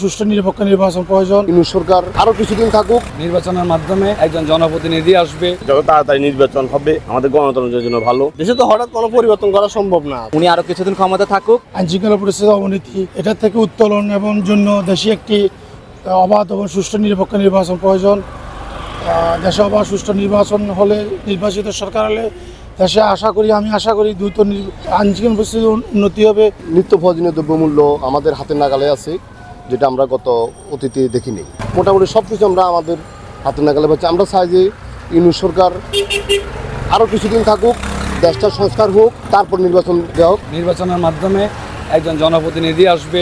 সুষ্ঠু নিরপেক্ষ নির্বাচন প্রয়োজন। সরকার আরো কিছুদিন থাকুক, নির্বাচনের মাধ্যমে একজন জনপ্রতিনিধি আসবে, যত তাড়াতাড়ি নির্বাচন হবে আমাদের গণতন্ত্রের জন্য ভালো। দেশে তো হঠাৎ কোনো পরিবর্তন করা সম্ভব না। উনি আরো কিছুদিন ক্ষমতা থাকুক। আইন শৃঙ্খলা পরিস্থিতির অবনতি এটা থেকে উত্তোলন এবং জন্য দেশে একটি অবাধ এবং সুষ্ঠু নিরপেক্ষ নির্বাচন প্রয়োজন। দেশে অবাধ সুষ্ঠু নির্বাচন হলে, নির্বাচিত সরকার হলে দেশে আমি আশা করি দ্রুত আইন শৃঙ্খলা পরিস্থিতির উন্নতি হবে। নিত্য প্রয়োজনীয় দ্রব্যমূল্য আমাদের হাতের নাগালে আছে, যেটা আমরা গত অতীতে দেখিনি। মোটামুটি সব কিছু আমরা আমাদের হাতের নাগালে পাচ্ছি। আমরা চাই যে ইউনিট সরকার আরও কিছুদিন থাকুক, দেশটার সংস্কার হোক, তারপর নির্বাচন দেওয়া হোক। নির্বাচনের মাধ্যমে একজন জনপ্রতিনিধি আসবে,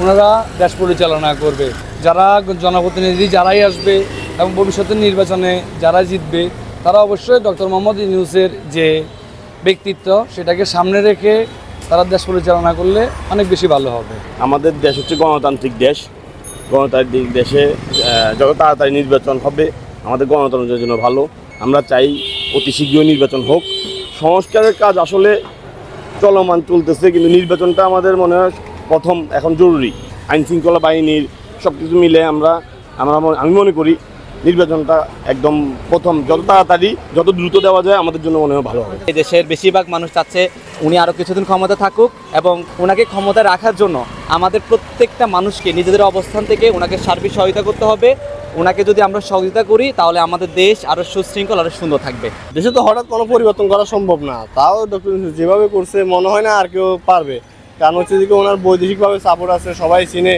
ওনারা দেশ পরিচালনা করবে। যারা জনপ্রতিনিধি যারাই আসবে এবং ভবিষ্যতের নির্বাচনে যারা জিতবে তারা অবশ্যই ডক্টর মোহাম্মদ ইউনূসের যে ব্যক্তিত্ব সেটাকে সামনে রেখে তারা দেশ পরিচালনা করলে অনেক বেশি ভালো হবে। আমাদের দেশ হচ্ছে গণতান্ত্রিক দেশ। গণতান্ত্রিক দেশে যত তাড়াতাড়ি নির্বাচন হবে আমাদের গণতন্ত্রের জন্য ভালো। আমরা চাই অতি শীঘ্রই নির্বাচন হোক। সংস্কারের কাজ আসলে চলমান চলতেছে, কিন্তু নির্বাচনটা আমাদের মনে হয় প্রথম এখন জরুরি। আইন শৃঙ্খলা বাহিনীর সব কিছু মিলে আমি মনে করি নির্বাচনটা একদম প্রথম, যত তাড়াতাড়ি যত দ্রুত দেওয়া যায় আমাদের জন্য মনে হয় ভালো হবে। এই দেশের বেশিরভাগ মানুষ চাচ্ছে উনি আরো কিছুদিন ক্ষমতা থাকুক এবং ওনাকে ক্ষমতায় রাখার জন্য আমাদের প্রত্যেকটা মানুষকে নিজেদের অবস্থান থেকে ওনাকে সার্বিক সহায়তা করতে হবে। ওনাকে যদি আমরা সহযোগিতা করি তাহলে আমাদের দেশ আরো সুশৃঙ্খল আরো সুন্দর থাকবে। দেশে তো হঠাৎ কোনো পরিবর্তন করা সম্ভব না, তাও ডক্টর ইউনূস যেভাবে করছে মনে হয় না আর কেউ পারবে। কারণ হচ্ছে যে ওনার বৈদেশিকভাবে সাপোর্ট আছে, সবাই চিনে,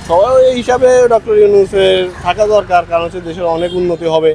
সবাই এই হিসাবে ডক্টর ইউনূসের থাকা দরকার। কারণ হচ্ছে দেশের অনেক উন্নতি হবে।